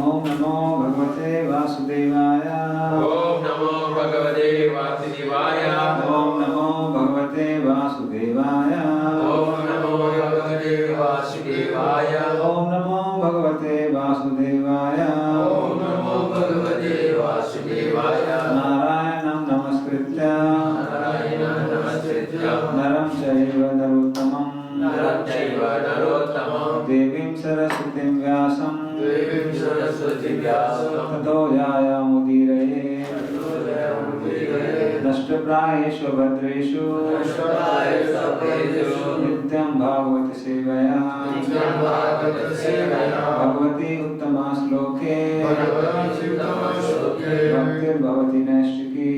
ओम नमो भगवते वासुदेवाय। ओम नमो भगवते वासुदेवाय। ओम नमो भगवते वासुदेवाय। ओम नमो भगवते वासुदेवाय। ओम नमो भगवते वासुदेवाय। ओम नमो भगवते वासुदेवाय। नारायणं नमस्कृत्य नरं चैव नरोत्तमं देवीं सरस्वतीं व्यासं ततो जायामुदीरये नष्टप्रायेषु भद्रेषु नित्यं भागवत सेवया भगवती उत्तमा श्लोके भक्तिर्भवति नैष्टिकी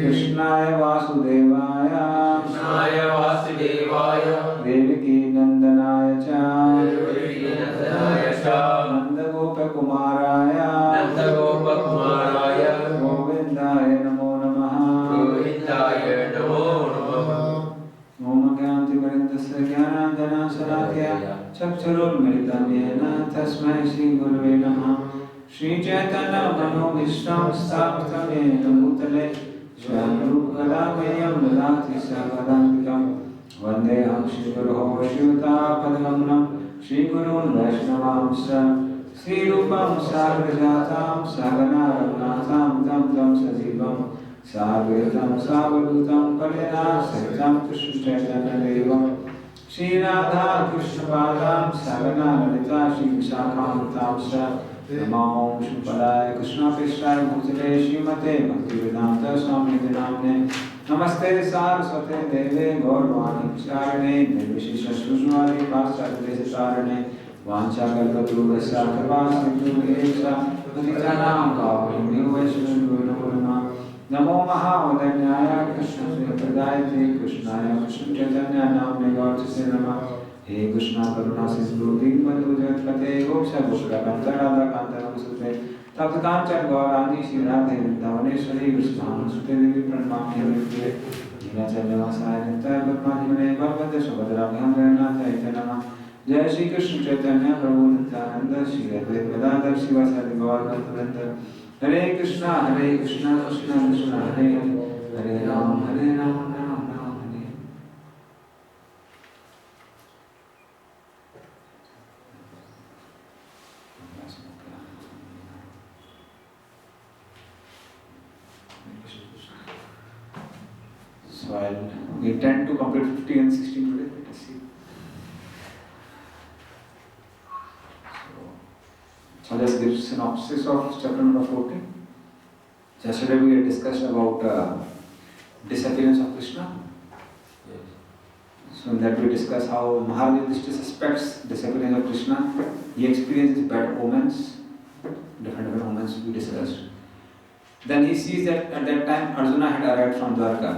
कृष्णाय वासुदेवाय देवकी नंदनाय च नंदगोपकुमाराय गोविंदाय नमो नमः। ओम ज्ञानतिमिरन्दस्य ज्ञानाञ्जनशलाकया चक्षुरुन्मिलितं येन तस्मै श्रीगुरवे नमः। श्रीचैतन्यमनोभीष्टं स्थापितं येन भूतले स्वयंरूपकलामयं ददाति सकलान्तिकं वन्देऽहं श्रीगुरोः श्रीयुतापदकमलं श्रीगुरून् वैष्णवांश्च श्रीरूपं साग्रजातं सहगना रघुनाथं तं सजीवं साद्वैतं सावधूतं परिजनसहितं कृष्णचैतन्यदेवं श्रीराधा कृष्णपादां सहगना ललिता श्रीविशाखान्वितांश्च नमो शुभफलाय कृष्णप्रेष्ठाय भूतले श्रीमते भक्तिवेदान्त स्वामिनिधि नाम्ने नमस्ते सारस्वते देवे गौरवाणी प्रचारिणे निर्विशेषशून्यवादी पाश्चात्यदेशतारिणे वाञ्छाकल्पतरुभ्यश्च कृपा सिन्धुभ्यश्च पतितानां पावनेभ्यो वैष्णवेभ्यो नमो नमः। नमो महावदन्याय कृष्णप्रेमप्रदायते कृष्णाय कृष्णचैतन्य नाम्ने गौरसे नमः। हे कृष्णा करुणा सिंधु दीनबंधु जगत्पते गोपेश गोपिकान्त राधाकान्त नमोस्तुते तप्त कांचन गौरांगी श्री राधे वृंदावनेश्वरी कृष्णानुसुते देवी प्रणमामि हरिप्रिये नीलाचलनिवासाय नित्याय पद्मावने भगवते सुभद्राभ्यां जगन्नाथाय च नमः। जय श्री कृष्ण चैतन्य प्रभु नित्यानंद श्री अद्वैत गदाधर शिवासादि गौर भक्तवृंद हरे कृष्णा कृष्णा कृष्णा हरे हरे हरे राम राम राम हरे। So we intend to complete 50 and 16 today. Let us see. So I'll just give synopsis of chapter number 14. Yesterday we had discussed about disappearance of Krishna. Yes. So in that we discussed how Maharaj Yudhishthira suspects disappearance of Krishna. He experiences bad omens, different omens we discussed. Then he sees that at that time Arjuna had arrived from Dwarka.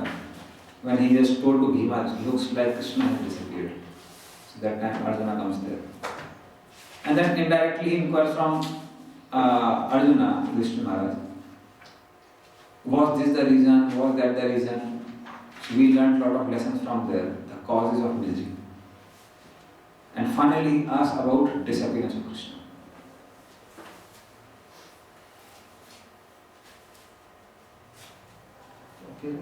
When he just told to Bhima, looks like Krishna has disappeared. So that time Arjuna comes there. And then indirectly he inquires from Arjuna, Vishnu Maharaj. Was this the reason? Was that the reason? So we learned a lot of lessons from there, the causes of misery. And finally he asks about disappearance of Krishna. Okay.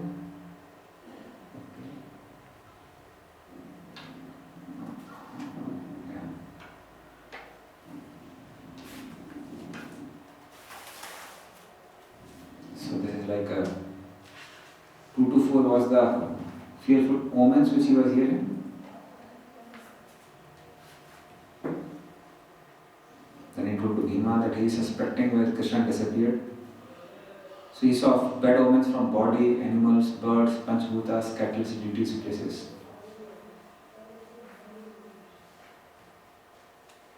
like 2 to 4 was the fearful omens which he was hearing. Then he told to Bhima that he is suspecting where Krishna disappeared. So he saw bad omens from body, animals, birds, panchbhutas, cattle, deities, places.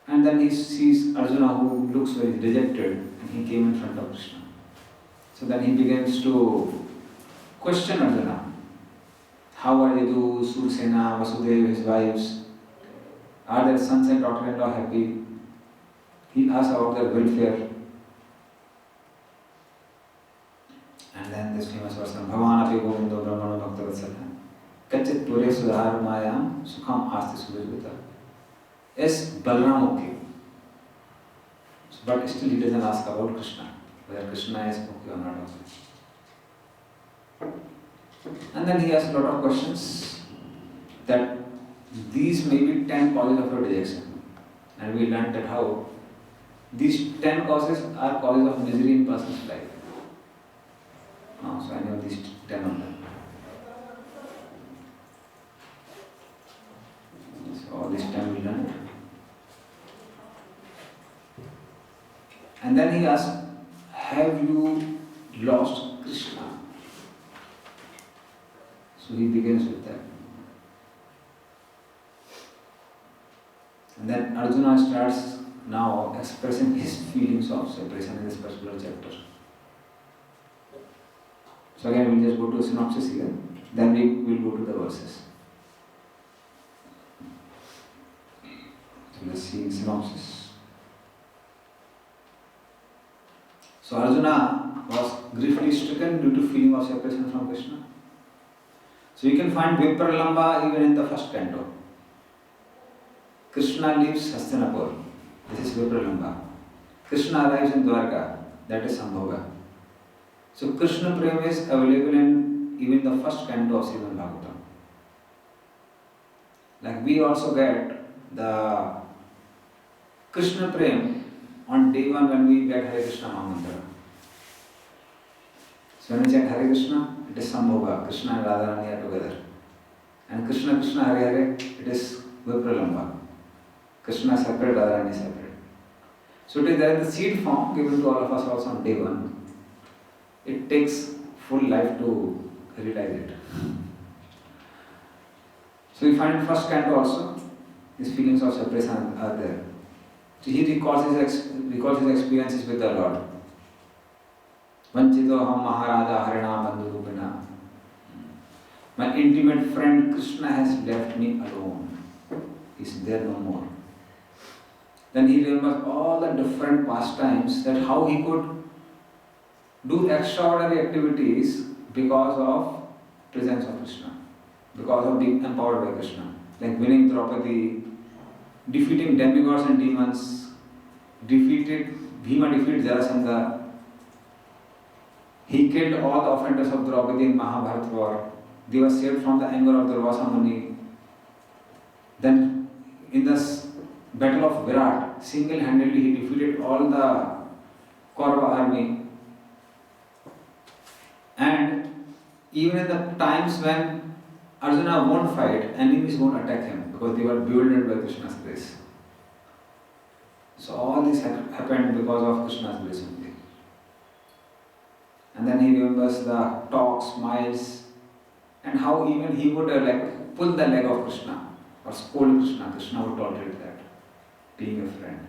And then he sees Arjuna who looks very dejected and he came in front of Krishna. So then he begins to question Arjuna. How are Yadu, Sursena, Vasudeva, his wives? Are their sons and daughter-in-law happy? He asks about their welfare. And then this famous verse, Bhagavan api govindo brahmano bhakta vatsala kachit pure sudhar mayam sukham asti sudhvita. Yes, Balram okay. But still he doesn't ask about Krishna, whether Krishna is okay or not okay. And then he asks a lot of questions that these may be 10 causes of your dejection. And we learned that how these 10 causes are causes of misery in person's life. So I know these 10 of them. So all these 10 we learned. And then he asks, have you lost Krishna? So he begins with that. And then Arjuna starts now expressing his feelings of separation in this particular chapter. So again we'll just go to a synopsis here, then we will go to the verses. So let's see synopsis. So Arjuna was griefly stricken due to feeling of separation from Krishna. So you can find Vipralamba even in the first canto. Krishna leaves Hastinapur. This is Vipralamba. Krishna arrives in Dwarka. That is Sambhoga. So Krishna Prem is available in even the first canto of Srimad Bhagavatam. Like we also get the Krishna Prem on day one when we get Hare Krishna Mahamantra. So when we chant Hare Krishna, it is Sambhoga. Krishna and Radharani are together. And Krishna Krishna Hare Hare, it is Vipralamba. Krishna separate, Radharani separate. So it is there in the seed form given to all of us also on day one. It takes full life to realize it. So we find in first canto also, his feelings of separation are there. So he recalls his experiences with the Lord. Vanchito ham Maharada Harina Bandhu Rupina. My intimate friend Krishna has left me alone. He is there no more. Then he remembers all the different pastimes, that how he could do extraordinary activities because of presence of Krishna, because of being empowered by Krishna, like winning Draupadi, defeating demigods and demons, Bhima defeated Jarasandha. He killed all the offenders of Draupadi in Mahabharata war. They were saved from the anger of Durvasa Muni. Then in the battle of Virat, single-handedly he defeated all the Kaurava army. And even in the times when Arjuna won't fight, enemies won't attack him because they were bewildered by Krishna's grace. So all this happened because of Krishna's grace only. And then he remembers the talks, smiles, and how even he would pull the leg of Krishna or scold Krishna. Krishna would tolerate that, being a friend.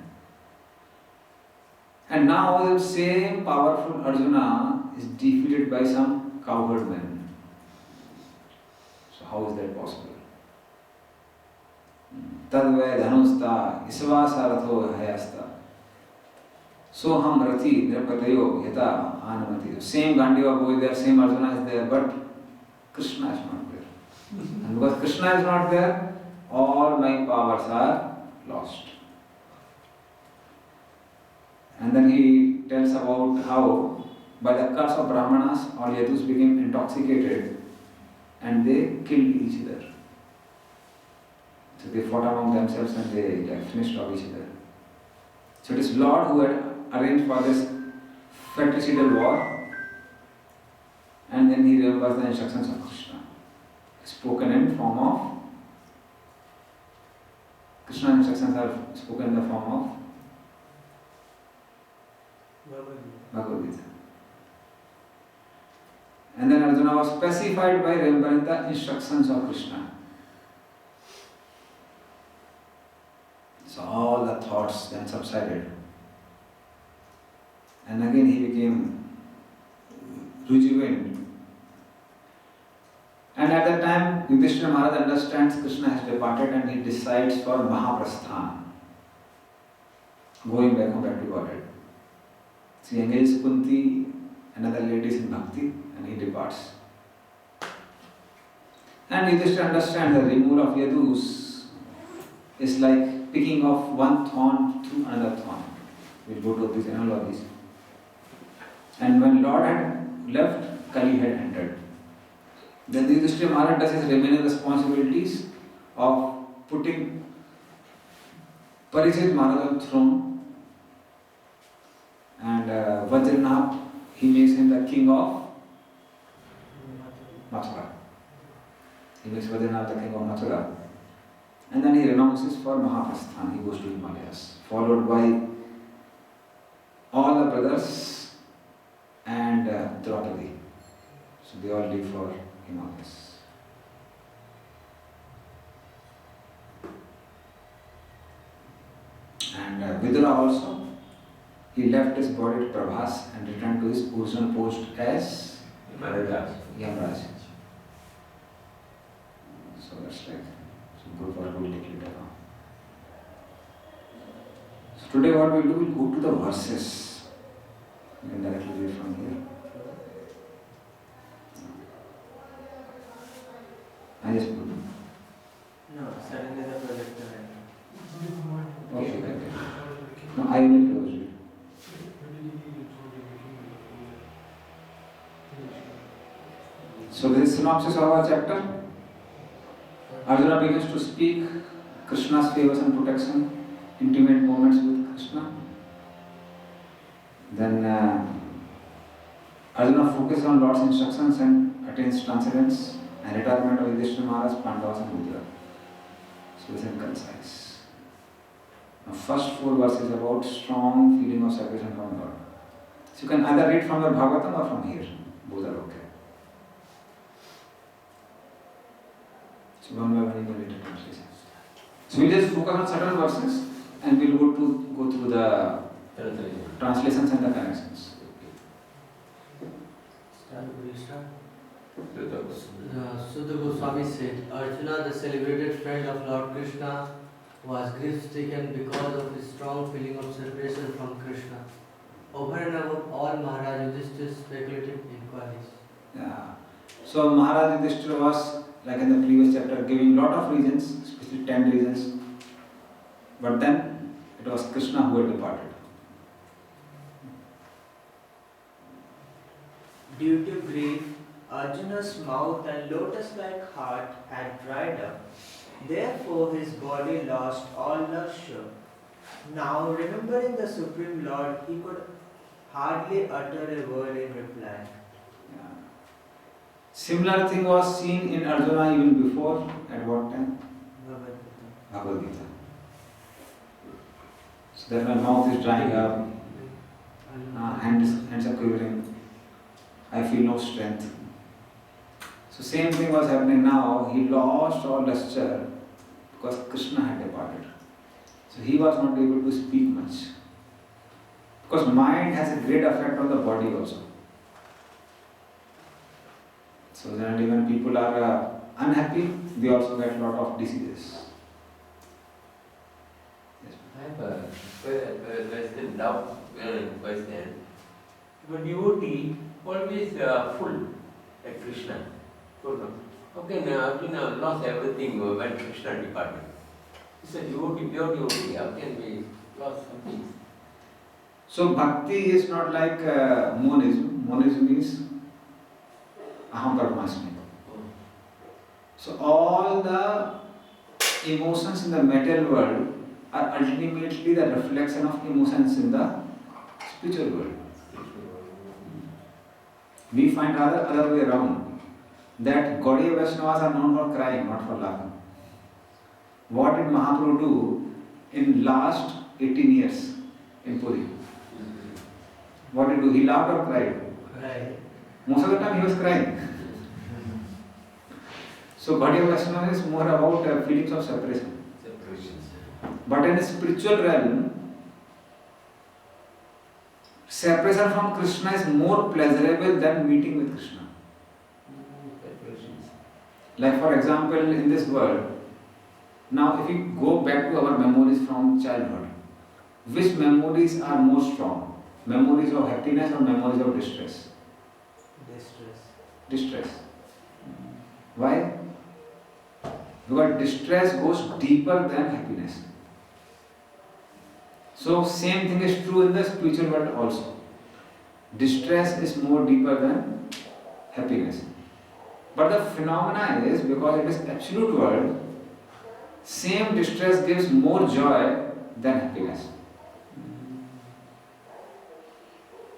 And now the same powerful Arjuna is defeated by some cowherd men. So how is that possible? Tadvay dhanusta isvasaratho hayasta. So ham rati nirpatayo yata anamati. Same Gandiva boy there, same Arjuna is there, but Krishna is not there. And because Krishna is not there, all my powers are lost. And then he tells about how by the curse of Brahmanas, all Yadus became intoxicated and they killed each other. So they fought among themselves and they finished off each other. So it is Lord who had arranged for this fratricidal war. and then he remembers the instructions of Krishna, spoken in form of Krishna's instructions are spoken in the form of Bhagavad Gita. And then Arjuna was pacified by remembering the instructions of Krishna. So all the thoughts then subsided. And again he became rejuvenated. And at that time, Yudhishthira Maharaj understands Krishna has departed and he decides for Mahaprasthan, going back home back to Godhead. So he engages Kunti and other ladies in bhakti and he departs. And Yudhishthira understands the removal of Yadus is like picking off one thorn through another thorn. We'll go to these analogies. And when Lord had left, Kali had entered. Then the Yudhishthira Maharaj does his remaining responsibilities of putting Parikshit Maharaj on throne, and Vajranath, he makes him the king of Mathura. He makes Vajranath the king of Mathura. And then he renounces for Mahaprasthan, he goes to Himalayas, followed by all the brothers and Draupadi. So they all leave for Himalayas. And Vidura also, he left his body to Prabhas and returned to his original post as Yamraj. So that's like some good work we'll take later on. So today what we'll do, we'll go to the verses. You can directly read from here. I just put it. No, suddenly the projector went. Okay. No, I will close it. So this is synopsis of our chapter. Arjuna begins to speak Krishna's favors and protection, intimate moments with Krishna. Then Arjuna focuses on Lord's instructions and attains transcendence and retirement of Yudhishthira Maharaj, Pandavas and Vidura. So it's concise. Now first 4 verses about strong feeling of separation from God. So you can either read from the Bhagavatam or from here. Both are okay. So one by one you can read the translation. So we'll just focus on certain verses and we'll go through the translations and the connections. Sudha Goswami said, Arjuna, the celebrated friend of Lord Krishna, was grief-stricken because of his strong feeling of separation from Krishna, over and above all Maharaj Yudhishthira's speculative inquiries. Yeah. So Maharaj Yudhishthira was, like in the previous chapter, giving lot of reasons, especially 10 reasons. But then it was Krishna who had departed. Due to grief, Arjuna's mouth and lotus-like heart had dried up. Therefore his body lost all luster. Now, remembering the Supreme Lord, he could hardly utter a word in reply. Yeah. Similar thing was seen in Arjuna even before, at what time? Bhagavad Gita. So that my mouth is drying up, hands are quivering, I feel no strength. So same thing was happening now. He lost all luster because Krishna had departed. So he was not able to speak much. Because mind has a great effect on the body also. So generally when people are unhappy, they also get a lot of diseases. Yes. I have a question, question. If a devotee always full like Krishna, how can Arjuna lost everything when Krishna departed? It's a devotee, pure devotee, how can we lost something? So bhakti is not like monism. Monism is aham brahmasmi. So all the emotions in the material world are ultimately the reflection of emotions in the spiritual world. We find rather other way around. That Gaudiya Vaishnavas are known for crying, not for laughing. What did Mahaprabhu do in last 18 years in Puri? What did he do? He laughed or cried? Right. Most of the time he was crying. So Gaudiya Vaishnava is more about feelings of separation. But in the spiritual realm, separation from Krishna is more pleasurable than meeting with Krishna. Like for example, in this world, now if we go back to our memories from childhood, which memories are more strong? Memories of happiness or memories of distress? Distress. Why? Because distress goes deeper than happiness. So same thing is true in the spiritual world also. Distress is more deeper than happiness. But the phenomena is, because it is absolute world, same distress gives more joy than happiness.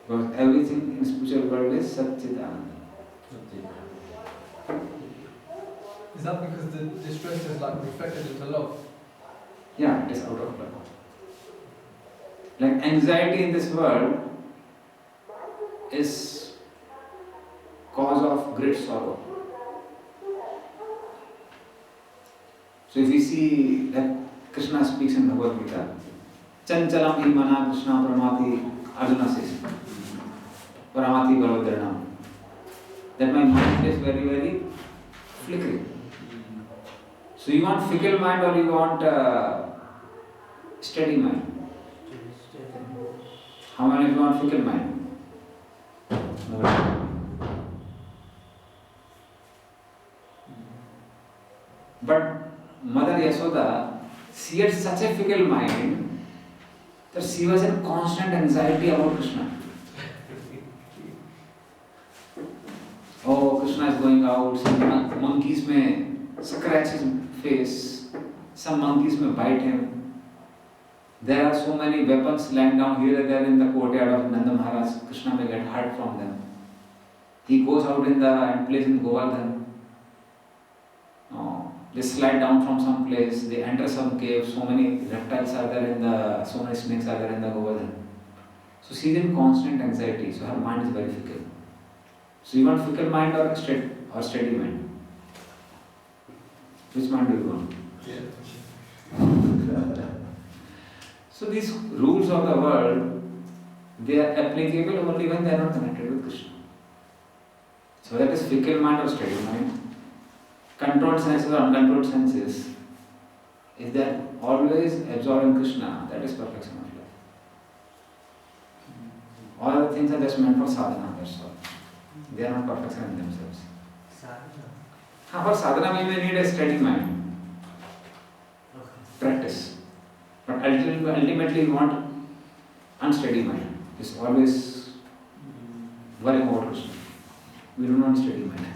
Because everything in spiritual world is Satchidananda. Is that because the distress is like reflected into love? Yeah, it is out of love. Like anxiety in this world is cause of great sorrow. So if we see that Krishna speaks in Bhagavad Gita, Chanchalam hi mana Krishna paramati, Arjuna says, paramati bharavadranam. That my mind is very, very flickering. So you want fickle mind or you want steady mind? How many of you want fickle mind? Nobody. But Mother Yasoda, she had such a fickle mind that she was in constant anxiety about Krishna. Oh, Krishna is going out, some monkeys may scratch his face, some monkeys may bite him. There are so many weapons lying down here and there in the courtyard of Nanda Maharaj. Krishna may get hurt from them. He goes out and plays in Govardhan. They slide down from some place, they enter some cave, so many reptiles are there so many snakes are there in the Govardhan. So she is in constant anxiety, so her mind is very fickle. So you want fickle mind or steady mind? Which mind do you want? So these rules of the world, they are applicable only when they are not connected with Krishna. So that is fickle mind or steady mind. Controlled senses or uncontrolled senses, if they are always absorbing Krishna, that is perfection of life. All other things are just meant for sadhana, that's all. They are not perfection in themselves. For sadhana we may need a steady mind, practice. But ultimately we want unsteady mind. It's always worrying about Krishna. We don't want steady mind.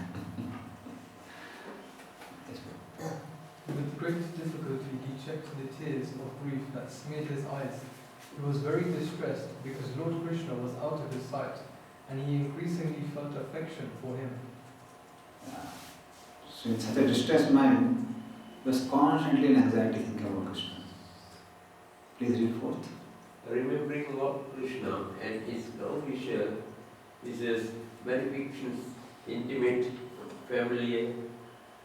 With great difficulty he checked the tears of grief that smeared his eyes. He was very distressed because Lord Krishna was out of his sight, and he increasingly felt affection for him. So in such a distressed mind, he was constantly in anxiety thinking about Krishna. Please read forth. Remembering Lord Krishna and his official, his benefactions, intimate, familiar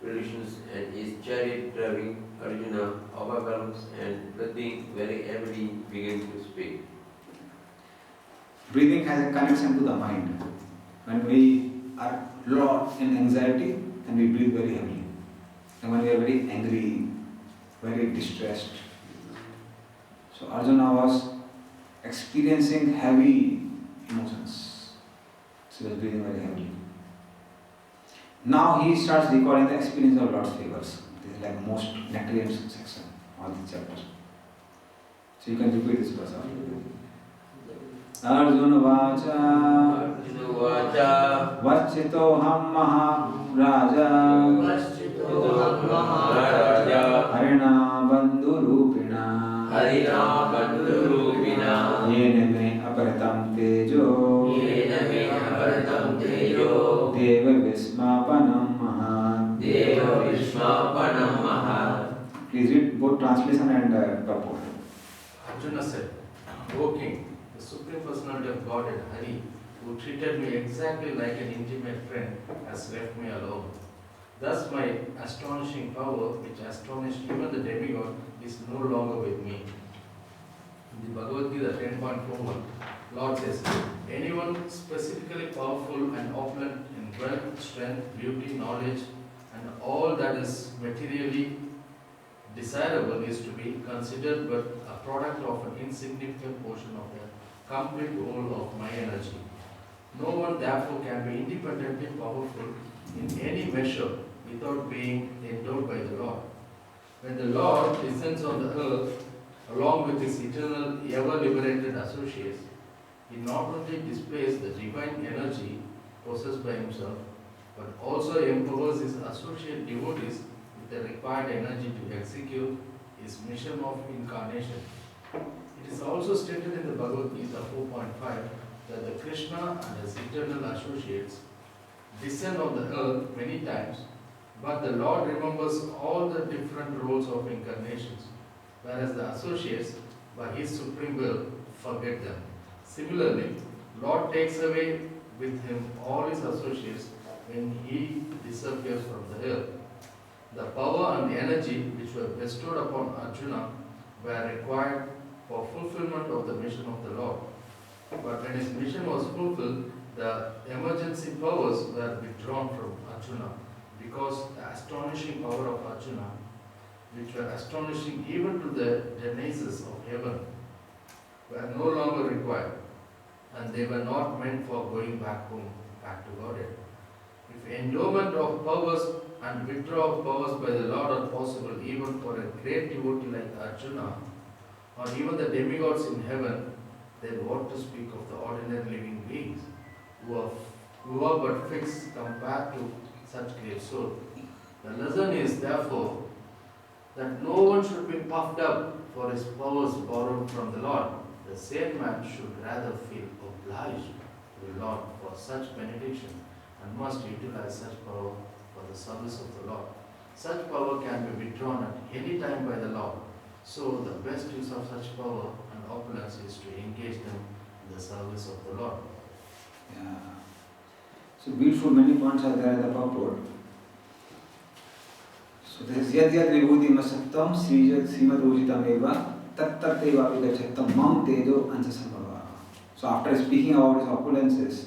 relations, and his chariot driving Arjuna overwhelms and breathing very heavily began to speak. Breathing has a connection to the mind. When we are lost in anxiety and we breathe very heavily. And when we are very angry, very distressed. So Arjuna was experiencing heavy emotions. So he was breathing very heavily. Now he starts recalling the experience of Lord's favors. This is like most nectarian section of this chapter. So you can repeat this verse after me. Arjuna Vacha Vachito Ham Maharaja Harina Bandhu Rupina Yene me aparatam tejo Vishmapanam Maha. Deva Vishmapanam Maha. Please read both translation and purport. Arjuna said, O king, the Supreme Personality of Godhead, Hari, who treated me exactly like an intimate friend, has left me alone. Thus my astonishing power, which astonished even the demigod, is no longer with me. In the Bhagavad Gita 10.41, Lord says, anyone specifically powerful and opulent in wealth, strength, beauty, knowledge, and all that is materially desirable is to be considered but a product of an insignificant portion of the complete whole of my energy. No one therefore can be independently powerful in any measure without being endowed by the Lord. When the Lord descends on the earth along with his eternal ever-liberated associates, he not only displays the divine energy possessed by himself, but also empowers his associate devotees with the required energy to execute his mission of incarnation. It is also stated in the Bhagavad Gita 4.5 that the Krishna and his eternal associates descend on the earth many times, but the Lord remembers all the different roles of incarnations, whereas the associates, by his supreme will, forget them. Similarly, Lord takes away with him all his associates when he disappears from the earth. The power and the energy which were bestowed upon Arjuna were required for fulfillment of the mission of the Lord. But when his mission was fulfilled, the emergency powers were withdrawn from Arjuna, because the astonishing power of Arjuna, which were astonishing even to the denizens of heaven, were no longer required, and they were not meant for going back home, back to Godhead. If endowment of powers and withdrawal of powers by the Lord are possible even for a great devotee like Arjuna, or even the demigods in heaven, then what to speak of the ordinary living beings who are but fixed compared to such great soul. The lesson is therefore that no one should be puffed up for his powers borrowed from the Lord. The same man should rather feel obliged to the Lord for such benediction and must utilize such power for the service of the Lord. Such power can be withdrawn at any time by the Lord. So the best use of such power and opulence is to engage them in the service of the Lord. Yeah. So beautiful, many points are there in the purport. So this is Yad Yad Vibhuti Masattam Srimad Ujitam Eva Tat Tat Eva Vigachattam Mam Tejo Ansasambhava. So after speaking about his opulences,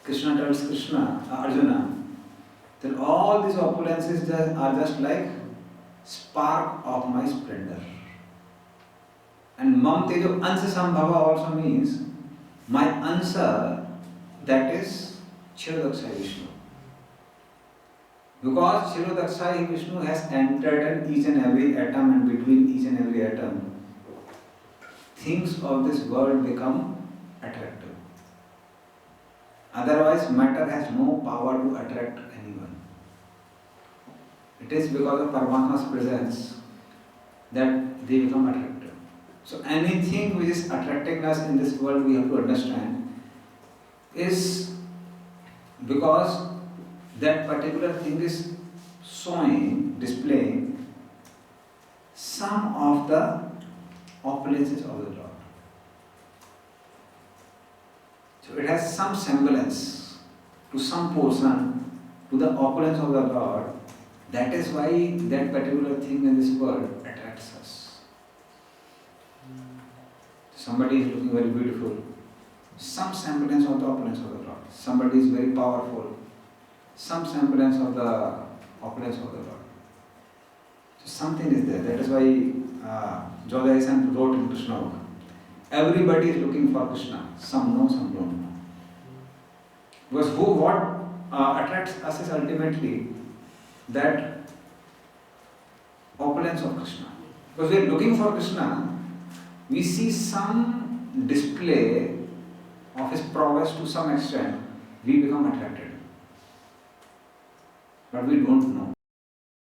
Krishna tells Arjuna, that all these opulences are just like spark of my splendor. And Mam Tejo Ansasambhava also means my answer, that is Kshirodakshai Vishnu. Because Kshirodakshai Vishnu has entered in each and every atom, and between each and every atom, things of this world become attractive. Otherwise, matter has no power to attract anyone. It is because of Paramatma's presence that they become attractive. So anything which is attracting us in this world, we have to understand, is because that particular thing is displaying some of the opulences of the Lord. So it has some semblance to some portion to the opulence of the Lord. That is why that particular thing in this world attracts us. Somebody is looking very beautiful, some semblance of the opulence of the Lord. Somebody is very powerful, some semblance of the opulence of the Lord. So something is there. That is why Jodaisan wrote in Krishna book. Everybody is looking for Krishna. Some know, some don't know. Because what attracts us is ultimately that opulence of Krishna. Because we are looking for Krishna, we see some display of his prowess to some extent, we become attracted. But we don't know.